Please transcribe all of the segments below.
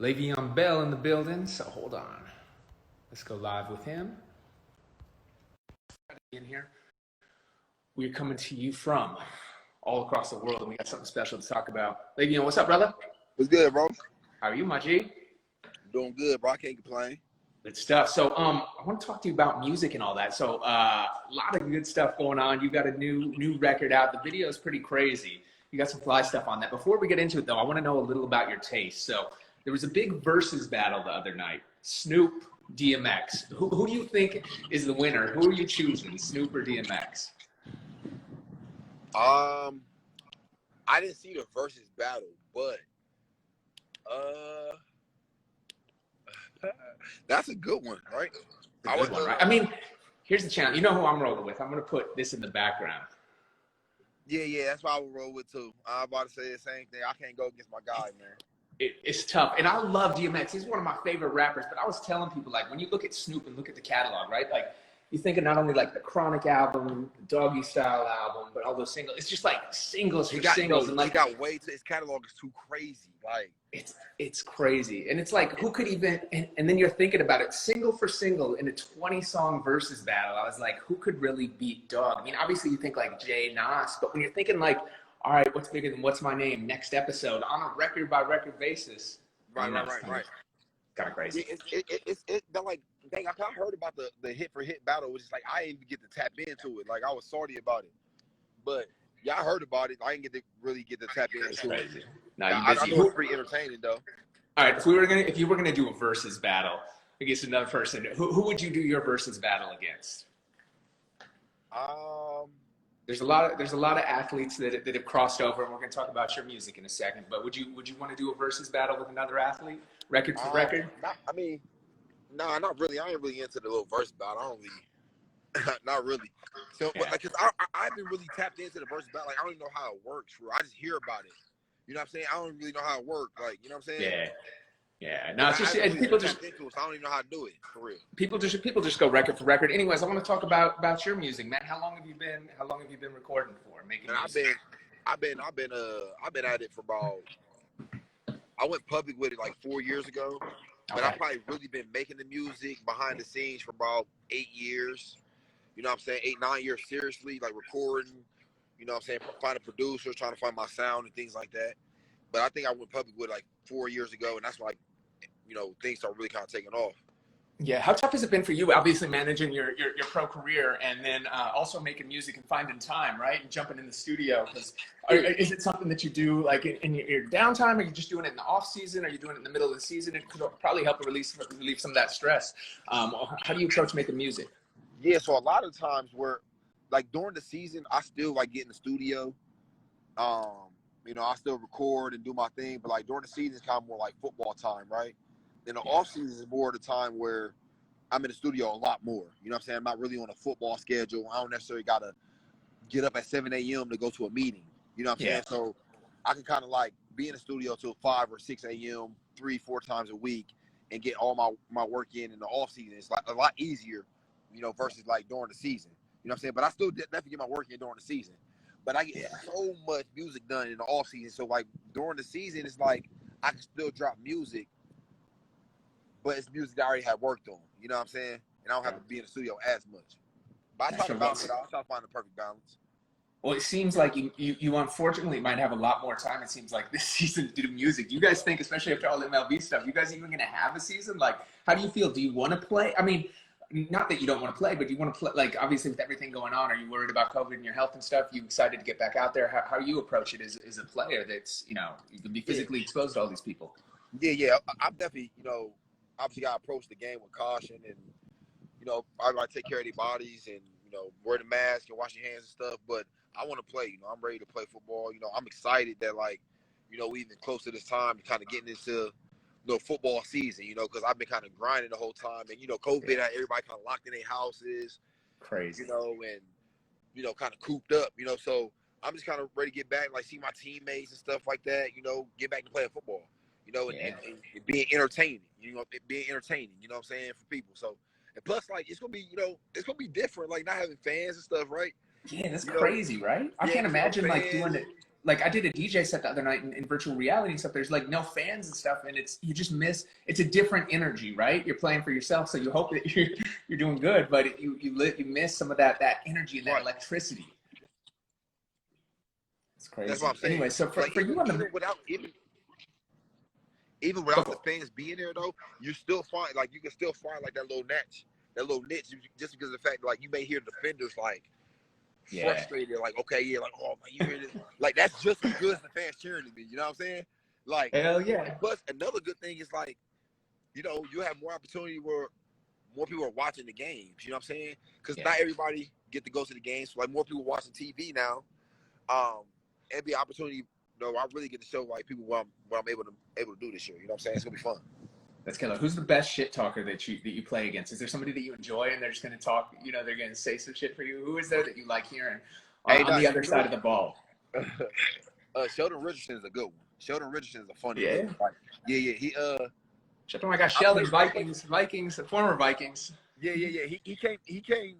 LeVeon Bell in the building, so hold on. Let's go live with him. In here, we're coming to you from all across the world, and we got something special to talk about. LeVeon, what's up, brother? What's good, bro? How are you, my G? Doing good, bro. I can't complain. Good stuff. So, I want to talk to you about music and all that. So, a lot of good stuff going on. You got a new record out. The video is pretty crazy. You got some fly stuff on that. Before we get into it, though, I want to know a little about your taste. So, there was a big versus battle the other night. Snoop, DMX. Who do you think is the winner? Who are you choosing, Snoop or DMX? I didn't see the versus battle, but that's a good one, right? Right? I mean, here's the challenge. You know who I'm rolling with. I'm gonna put this in the background. Yeah, that's what I would roll with too. I'm about to say the same thing. I can't go against my guy, man. It's tough, and I love DMX. He's one of my favorite rappers. But I was telling people, like, when you look at Snoop and look at the catalog, right? Like, you think of not only like the Chronic album, the Doggy Style album, but all those singles. It's just like singles for singles, and like his catalog is too crazy. Like it's crazy, and it's like who could even? And then you're thinking about it, single for single in a 20-song versus battle. I was like, who could really beat Dog? I mean, obviously you think like Jay, Nas, but when you're thinking like, all right, what's bigger than What's My Name? Next episode on a record by record basis. Right. Kind of crazy. It's like, dang, I heard about the hit for hit battle, which is like I didn't even get to tap into it. Like I was salty about it, but y'all heard about it. I didn't get to really tap into it. I know it's pretty entertaining though. All right, if you were gonna do a versus battle against another person, who would you do your versus battle against? There's a lot of athletes that have crossed over, and we're going to talk about your music in a second. But would you want to do a versus battle with another athlete, record for record? Not really. I ain't really into the little verse battle. I don't really, not really. So, Yeah. because I haven't really tapped into the verse battle. Like I don't even know how it works. I just hear about it. You know what I'm saying? I don't really know how it works. Like you know what I'm saying? Yeah. No, it's just people just. Into it, so I don't even know how to do it for real. People just go record for record. Anyways, I want to talk about your music, man. How long have you been recording for, making music? I've been at it for about. I went public with it like 4 years ago, but I've probably really been making the music behind the scenes for about 8 years. You know what I'm saying? 8-9 years seriously, like recording. You know what I'm saying? Finding producers, trying to find my sound and things like that. But I think I went public with it like 4 years ago, and that's like, you know, things start really kind of taking off. Yeah, how tough has it been for you, obviously managing your pro career and then also making music and finding time, right? And jumping in the studio. Because is it something that you do like in your downtime? Are you just doing it in the off season? Are you doing it in the middle of the season? It could probably help relieve some of that stress. How do you approach making music? Yeah, so a lot of times where, like during the season, I still like get in the studio. You know, I still record and do my thing, but like during the season, it's kind of more like football time, right? Then the off season is more the time where I'm in the studio a lot more. You know what I'm saying? I'm not really on a football schedule. I don't necessarily got to get up at 7 a.m. to go to a meeting. You know what I'm saying? So I can kind of like be in the studio till 5 or 6 a.m. 3-4 times a week and get all my work in the off season. It's like a lot easier, you know, versus like during the season. You know what I'm saying? But I still definitely get my work in during the season. But I get so much music done in the off season. So like during the season, it's like I can still drop music, but it's music that I already have worked on. You know what I'm saying? And I don't have to be in the studio as much. But I try to balance it out. I try to find the perfect balance. Well, it seems like you unfortunately might have a lot more time, it seems like, this season to do music. You guys think, especially after all the MLB stuff, you guys even going to have a season? Like, how do you feel? Do you want to play? I mean, not that you don't want to play, but do you want to play? Like, obviously, with everything going on, are you worried about COVID and your health and stuff? You excited to get back out there? How you approach it as a player that's, you know, you can be physically exposed to all these people? Yeah. I'm definitely, you know, obviously got to approach the game with caution and, you know, I got to take care of their bodies and, you know, wear the mask and wash your hands and stuff. But I want to play, you know, I'm ready to play football. You know, I'm excited that, like, you know, we even close to this time, kind of getting into, you know, football season, you know, because I've been kind of grinding the whole time. And, you know, COVID had everybody kind of locked in their houses. Crazy. You know, and, you know, kind of cooped up, you know. So I'm just kind of ready to get back, like, see my teammates and stuff like that, you know, get back to playing football, you know, and being entertaining, you know, you know what I'm saying, for people. So, and plus, like, it's going to be, you know, it's going to be different, like, not having fans and stuff, right? Yeah, that's crazy, right? I can't imagine, like, doing it. like I did a DJ set the other night in virtual reality and stuff. There's like no fans and stuff, and you just miss. It's a different energy, right? You're playing for yourself, so you hope that you're doing good, but you miss some of that energy and that electricity. It's crazy. That's what I'm saying. Anyway, so for you on even without the fans being there though, you can still find like that little niche, just because of the fact like you may hear defenders like frustrated, like okay, yeah, like oh man, you hear this, like that's just as good as the fans cheering to me. You know what I'm saying? Like hell yeah. Plus another good thing is like, you know, you have more opportunity where more people are watching the games. You know what I'm saying? Because not everybody get to go to the games. So, like more people watching TV now. It'd be an opportunity. No, I really get to show like people what I'm able to do this year. You know what I'm saying? It's gonna be fun. That's killer. Who's the best shit talker that you play against? Is there somebody that you enjoy and they're just gonna talk? You know, they're gonna say some shit for you. Who is there that you like hearing on the other side of the ball? Sheldon Richardson is a good one. Sheldon Richardson is a funny one. Like, yeah. He Shut up! I got Sheldon Vikings, former Vikings. Yeah. He came.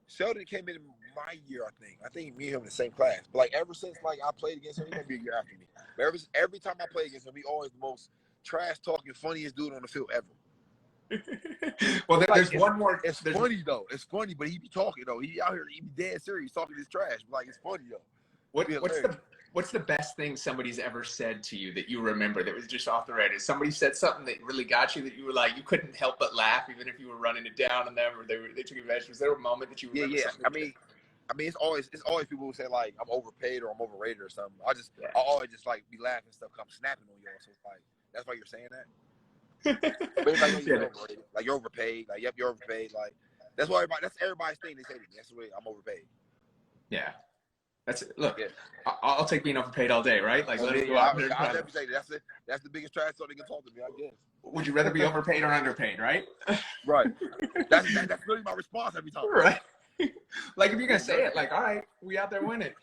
Sheldon came in my year, I think me and him in the same class. But like ever since like I played against him, he might be a year after me. But every time I play against him, he always the most trash talking, funniest dude on the field ever. Well, there's one more. It's funny though. It's funny, but he be talking though. He out here, he be dead serious talking his trash. But, like it's funny though. What's the best thing somebody's ever said to you that you remember that was just off the radar? Somebody said something that really got you that you were like, you couldn't help but laugh even if you were running it down on them or they took advantage. Was there a moment that you remember? Yeah. I mean, it's always people who say like I'm overpaid or I'm overrated or something. I always just like be laughing and stuff. Cause I'm snapping on y'all. So it's like that's why you're saying that. But it's like you're overrated. Like you're overpaid. Like yep, you're overpaid. Like that's everybody's thing. They say to me. That's the way I'm overpaid. Yeah. Look. Yeah. I'll take being overpaid all day, right? Like let me go out there. I'll never say that. That's the biggest trash talk they can talk to me. I guess. Would you rather be overpaid or underpaid, right? Right. That's really my response every time. Right. Like if you're gonna say it, like all right, we out there winning.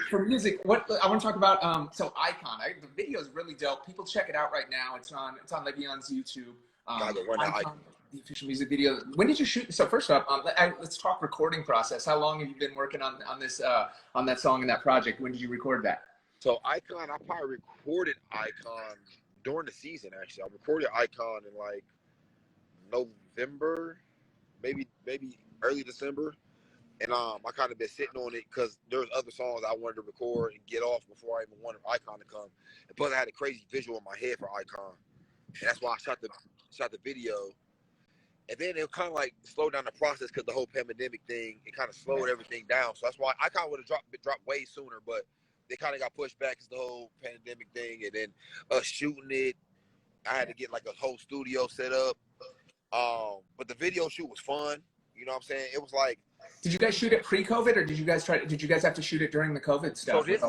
For music, what I want to talk about. So Icon, the video is really dope. People check it out right now. It's on LeVeon's YouTube. Icon, the official music video. When did you shoot? So first off, let's talk recording process. How long have you been working on this on that song and that project? When did you record that? So Icon, I probably recorded Icon during the season. Actually, I recorded Icon in like November. Maybe early December, and I kind of been sitting on it because there was other songs I wanted to record and get off before I even wanted Icon to come. And plus, I had a crazy visual in my head for Icon, and that's why I shot the video. And then it kind of like slowed down the process because the whole pandemic thing, it kind of slowed everything down. So that's why Icon would have dropped way sooner, but they kind of got pushed back because the whole pandemic thing, and then us shooting it, I had to get like a whole studio set up. But the video shoot was fun. You know what I'm saying? It was like. Did you guys shoot it pre-COVID, or did you guys have to shoot it during the COVID stuff? So this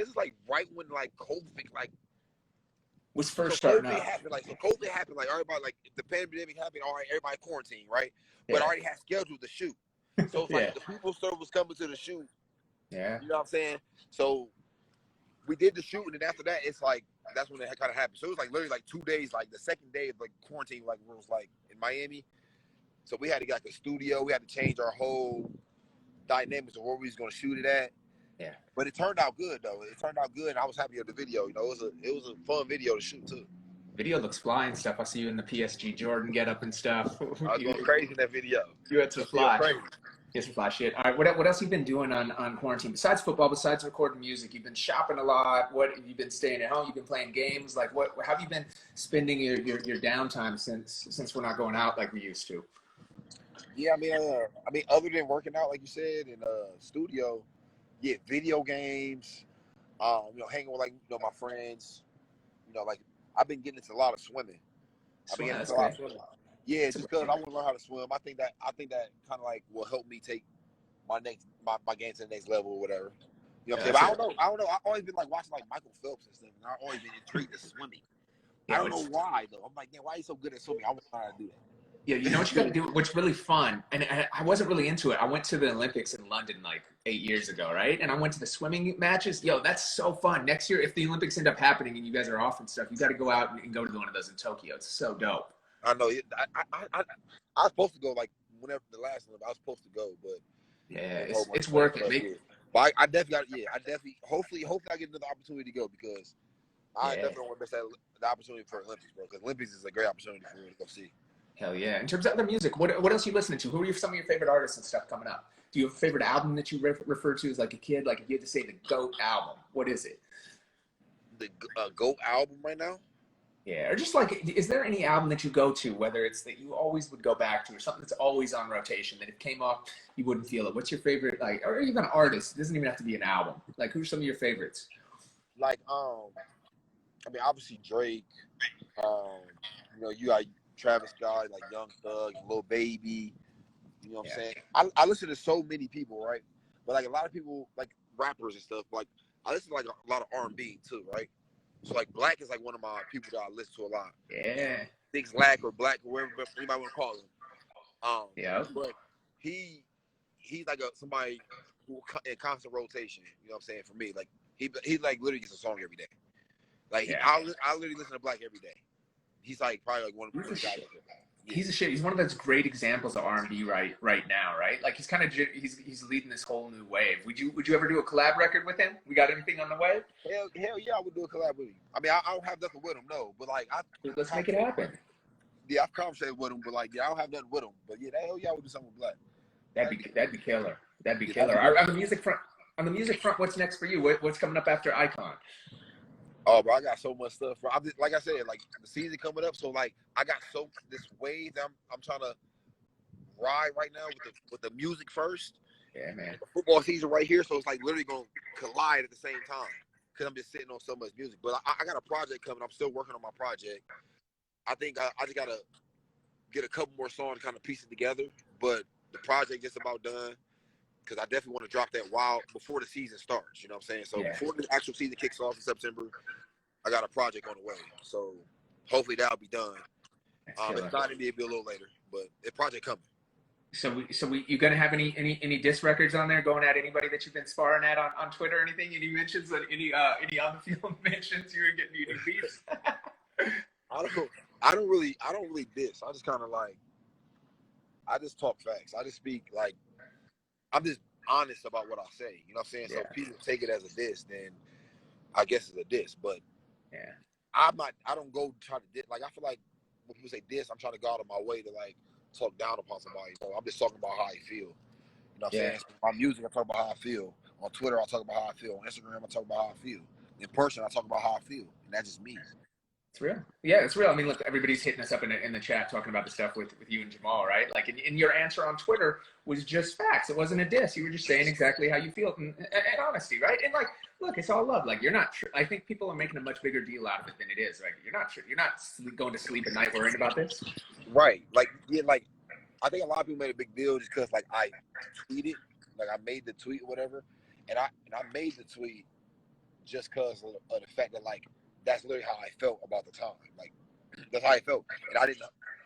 is like right when like COVID like was first starting up. COVID happened like everybody like the pandemic happened. All right, everybody quarantined, right? But already had scheduled the shoot. So it's like the people was coming to the shoot. Yeah. You know what I'm saying? So we did the shoot, and then after that, it's like that's when it kind of happened. So it was like literally like 2 days, like the second day of like quarantine, like where it was like in Miami. So we had to get like a studio. We had to change our whole dynamics of where we was going to shoot it at. Yeah. But it turned out good though. It turned out good, and I was happy with the video. You know, it was a fun video to shoot too. Video looks fly and stuff. I see you in the PSG Jordan getup and stuff. I was going crazy in that video. You had some fly. Get some fly shit. All right, what else have you been doing on quarantine besides football? Besides recording music, you've been shopping a lot. What have you been staying at home? You've been playing games. Like what? How have you been spending your downtime since we're not going out like we used to? Yeah, I mean, other than working out, like you said, in studio, video games, you know, hanging with like my friends, you know, like I've been getting into a lot of swimming. Yeah, just because I want to learn how to swim. I think that kind of like will help me take my game to the next level or whatever. You know what I'm saying? But I don't know. I've always been like watching like Michael Phelps and stuff, and I've always been intrigued to swimming. I don't know why though. I'm like, man, why are you so good at swimming? I want to learn how to do that. Yeah, you know what you got to do, what's really fun, and I wasn't really into it. I went to the Olympics in London like 8 years ago, right? And I went to the swimming matches. Yo, that's so fun. Next year, if the Olympics end up happening and you guys are off and stuff, you got to go out and go to one of those in Tokyo. It's so dope. I know. I was supposed to go like whenever the last Olympics. I was supposed to go, but yeah, it's working. But But I definitely hopefully I get another opportunity to go because I Yeah. definitely want to miss the opportunity for Olympics, bro. Because Olympics is a great opportunity for me to go see. Hell yeah. In terms of other music, what else are you listening to? Who are some of your favorite artists and stuff coming up? Do you have a favorite album that you refer to as like a kid? Like if you had to say the GOAT album, what is it? The GOAT album right now? Yeah, or just like, is there any album that you go to, whether it's that you always would go back to, or something that's always on rotation, that if it came off, you wouldn't feel it? What's your favorite, like, or even an artist? It doesn't even have to be an album. Like, who's some of your favorites? Like, I mean, obviously Drake. You know, you got Travis Scott, like Young Thug, Lil Baby. You know what I'm saying? I listen to so many people, right? But like a lot of people, like rappers and stuff. Like I listen to like a lot of R&B too, right? So like Black is like one of my people that I listen to a lot. Yeah. Big Black or Black or whatever anybody want to call him. Yeah. But he's like somebody who in constant rotation. You know what I'm saying? For me, like he like literally gets a song every day. Like I literally listen to Black every day. He's like probably like one of the first guys. He's a shit. He's one of those great examples of R&B right now, right? Like he's kind of he's leading this whole new wave. Would you ever do a collab record with him? We got anything on the way? Hell yeah, I would do a collab with him. I mean, I don't have nothing with him, no, but like Let's make it happen. Yeah, I've conversated with him, but like I don't have nothing with him. But yeah, hell yeah, I would do something with Black. That'd be killer. That'd be killer. On the music front, what's next for you? What's coming up after Icon? Oh, bro, I got so much stuff. Bro. Like I said, like the season coming up, so like I got this wave that I'm trying to ride right now with the music first. Yeah, man. The football season right here, so it's like literally gonna collide at the same time because I'm just sitting on so much music. But I got a project coming. I'm still working on my project. I think I just gotta get a couple more songs, kind of piece it together. But the project just about done. Because I definitely want to drop that while before the season starts. You know what I'm saying? So before the actual season kicks off in September, I got a project on the way. So hopefully that'll be done. If not, it'll be a little later, but the project coming. So you gonna have any diss records on there going at anybody that you've been sparring at on Twitter or anything? Any mentions on any on the field mentions you were getting any beefs? I don't really diss. I just kind of like I just talk facts. I just speak like. I'm just honest about what I say. You know what I'm saying? Yeah. So if people take it as a diss, then I guess it's a diss. But I don't go try to diss. Like I feel like when people say diss, I'm trying to go out of my way to like talk down upon somebody. So I'm just talking about how I feel. You know what I'm saying? So my music, I talk about how I feel. On Twitter, I talk about how I feel. On Instagram, I talk about how I feel. In person, I talk about how I feel. And that's just me. It's real. Yeah, it's real. I mean, look, everybody's hitting us up in the chat talking about the stuff with you and Jamaal, right? Like, and your answer on Twitter was just facts. It wasn't a diss. You were just saying exactly how you feel and honesty, right? And like, look, it's all love. Like, you're not. I think people are making a much bigger deal out of it than it is. Right? You're not going to sleep at night worrying about this. Right. Like, yeah. Like, I think a lot of people made a big deal just because, like, I tweeted, like, I made the tweet or whatever, and I made the tweet just because of the fact that, like, that's literally how I felt about the time. Like, that's how I felt. And I didn't,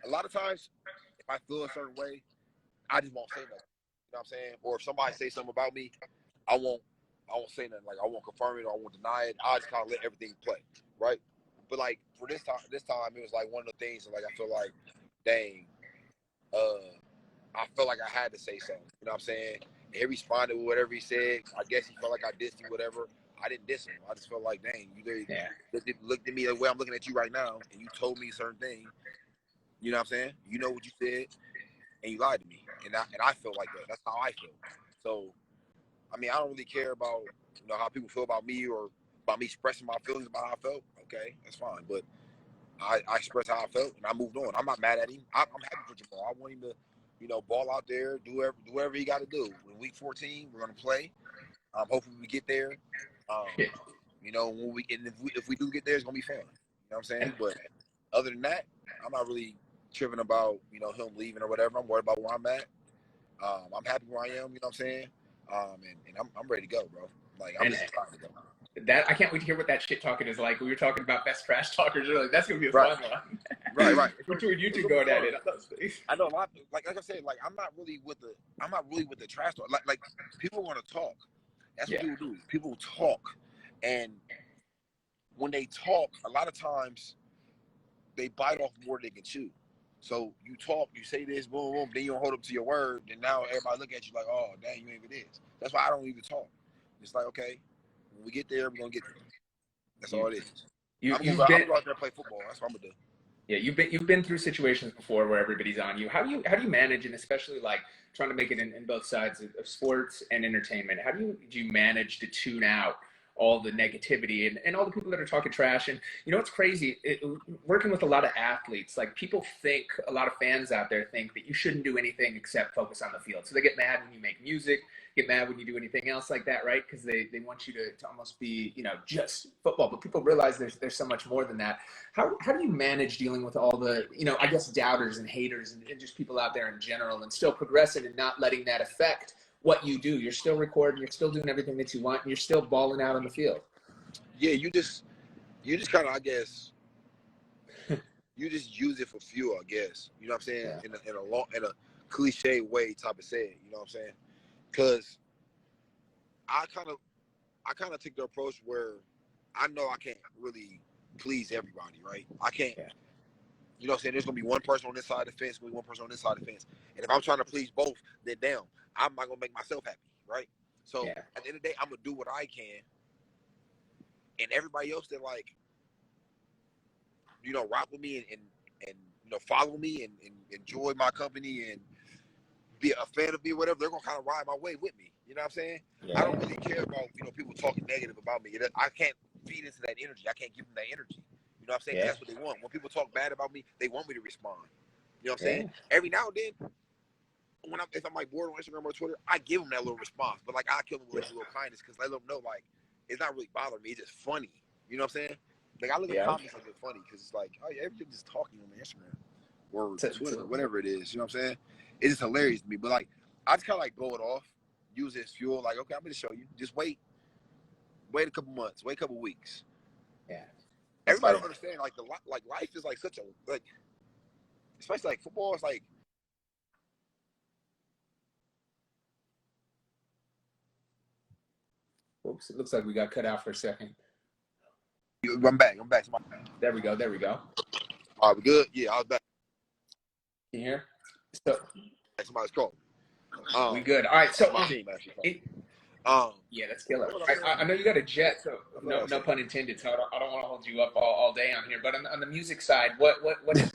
a lot of times, if I feel a certain way, I just won't say nothing. You know what I'm saying? Or if somebody say something about me, I won't say nothing. Like, I won't confirm it or I won't deny it. I just kind of let everything play, right? But, like, for this time, it was, like, one of the things that, like, I feel like, dang, I felt like I had to say something. You know what I'm saying? And he responded with whatever he said. I guess he felt like I dissed him, whatever. I didn't diss him. I just felt like, dang, you looked at me the way I'm looking at you right now, and you told me a certain thing. You know what I'm saying? You know what you said, and you lied to me. And I felt like that. That's how I feel. So, I mean, I don't really care about how people feel about me or about me expressing my feelings about how I felt. Okay, that's fine. But I expressed how I felt, and I moved on. I'm not mad at him. I'm happy for Jamaal. I want him to, ball out there, do whatever he got to do. In week 14, we're gonna play. Hopefully we get there. If we do get there, it's gonna be fun. You know what I'm saying? But other than that, I'm not really tripping about him leaving or whatever. I'm worried about where I'm at. I'm happy where I am. You know what I'm saying? And I'm ready to go, bro. Like I'm just excited to go. I can't wait to hear what that shit talking is like. We were talking about best trash talkers earlier. That's gonna be a fun one. Right. Between you two going at it. I know a lot. Like I said, like I'm not really with the trash talk. Like people want to talk. That's what people do. People talk, and when they talk, a lot of times they bite off more than they can chew. So you talk, you say this, boom, boom, then you don't hold up to your word, and now everybody look at you like, oh, dang, you ain't even this. That's why I don't even talk. It's like, okay, when we get there, we're gonna get there. That's all it is. You've I'm gonna go out there and play football. That's what I'm gonna do. Yeah, you've been through situations before where everybody's on you. How do you manage, and especially like trying to make it in both sides of sports and entertainment? How do you manage to tune out all the negativity and all the people that are talking trash? And you know what's crazy? Working with a lot of athletes, like people think, a lot of fans out there think that you shouldn't do anything except focus on the field. So they get mad when you make music, get mad when you do anything else like that, right? Because they want you to almost be, you know, just football. But people realize there's so much more than that. How do you manage dealing with all the, you know, I guess doubters and haters and just people out there in general, and still progressing and not letting that affect what you do? You're still recording, you're still doing everything that you want, and you're still balling out on the field. Yeah, you just kind of, I guess, you just use it for fuel, I guess. You know what I'm saying? Yeah. In a cliche way type of saying. You know what I'm saying? Because I kind of take the approach where I know I can't really please everybody, right? I can't. Yeah. You know what I'm saying? There's going to be one person on this side of the fence, going to be one person on this side of the fence. And if I'm trying to please both, then damn, I'm not going to make myself happy, right? So yeah. At the end of the day, I'm going to do what I can. And everybody else that, like, you know, rock with me and you know, follow me and enjoy my company and be a fan of me, whatever, they're going to kind of ride my way with me. You know what I'm saying? Yeah. I don't really care about, you know, people talking negative about me. I can't feed into that energy. I can't give them that energy. You know what I'm saying? Yeah. That's what they want. When people talk bad about me, they want me to respond. You know what I'm saying? Every now and then, if I'm like bored on Instagram or Twitter, I give them that little response. But like, I kill them with a little kindness because I let them know, like, it's not really bothering me. It's just funny. You know what I'm saying? Like, I look at comments like it's funny because it's like, oh yeah, everybody's just talking on Instagram or Twitter, whatever it is. You know what I'm saying? It's just hilarious to me. But like, I just kind of like blow it off, use it as fuel. Like, okay, I'm going to show you. Just wait a couple months, wait a couple weeks. Yeah. Everybody don't understand, like, life is like such a, like, especially like football is like. Oops, it looks like we got cut out for a second. I'm back. There we go. All right, we good? Yeah, I was back. Can you hear? So, somebody's calling. We good. All right, so my team actually. Yeah, that's killer. I know you got a jet, so no pun intended. So I don't want to hold you up all day on here. But on the music side, what's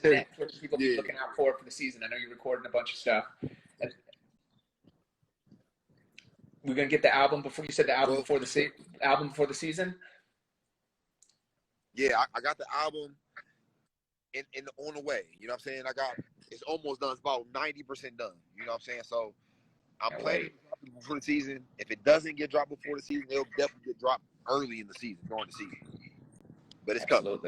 next? What should people be looking out for the season? I know you're recording a bunch of stuff. We're gonna get the album before you said the album before the season. Yeah, I got the album on the way. You know what I'm saying? It's almost done. It's about 90% done. You know what I'm saying? So I'm planning to drop it before the season. If it doesn't get dropped before the season, it'll definitely get dropped early in the season, during the season. But it's coming.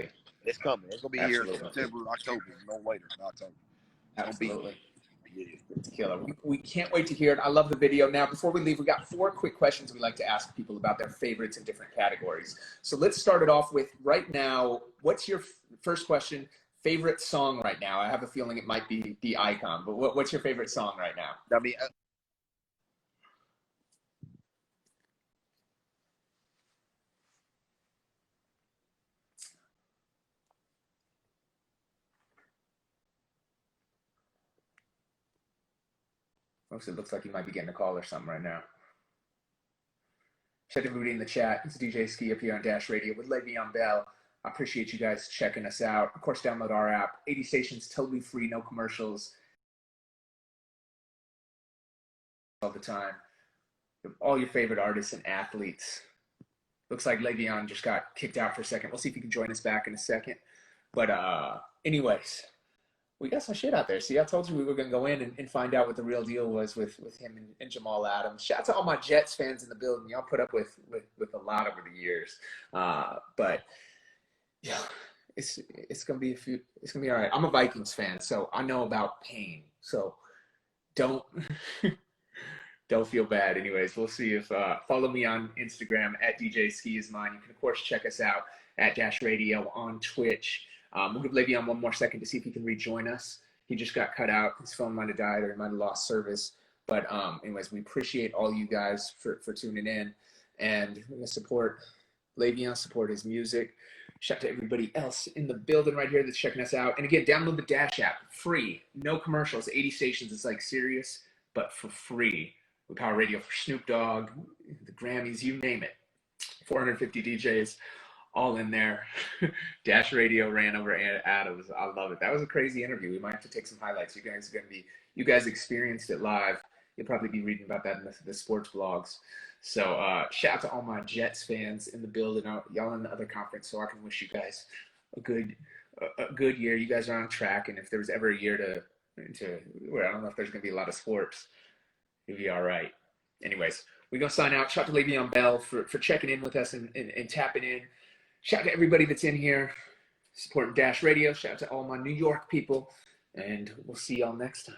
It's coming. It's gonna be here in September, October, no later in October. Absolutely. Yeah. It's killer. We can't wait to hear it. I love the video. Now, before we leave, we got 4 quick questions we like to ask people about their favorites in different categories. So let's start it off with, right now, what's your first question? Favorite song right now? I have a feeling it might be the Icon, but what's your favorite song right now? I mean, Folks, it looks like you might be getting a call or something right now. Shout out to everybody in the chat. It's DJ Skee up here on Dash Radio with LeVeon Bell. I appreciate you guys checking us out. Of course, download our app. 80 stations, totally free, no commercials. All the time. All your favorite artists and athletes. Looks like LeVeon just got kicked out for a second. We'll see if he can join us back in a second. But anyways, we got some shit out there. See, I told you we were going to go in and find out what the real deal was with him and Jamal Adams. Shout out to all my Jets fans in the building. Y'all put up with a lot over the years. But yeah, it's going to be it's going to be all right. I'm a Vikings fan, so I know about pain. So don't feel bad. Anyways, we'll see if follow me on Instagram at DJ Skee is mine. You can of course check us out at Dash Radio on Twitch. We'll give Le'Veon one more second to see if he can rejoin us. He just got cut out. His phone might have died or he might have lost service. But anyways, we appreciate all you guys for tuning in. And we're going to support Le'Veon, support his music. Shout out to everybody else in the building right here that's checking us out. And again, download the Dash app. Free. No commercials. 80 stations. It's like serious, but for free. Power Radio for Snoop Dogg, the Grammys, you name it. 450 DJs all in there. Dash Radio ran over Adams. I love it. That was a crazy interview. We might have to take some highlights. You guys experienced it live. You'll probably be reading about that in the sports blogs. So shout out to all my Jets fans in the building. Y'all in the other conference, so I can wish you guys a good year. You guys are on track, and if there was ever a year to where I don't know if there's going to be a lot of sports, you'll be all right. Anyways, we're going to sign out. Shout out to LeVeon Bell for checking in with us and tapping in. Shout out to everybody that's in here supporting Dash Radio. Shout out to all my New York people, and we'll see y'all next time.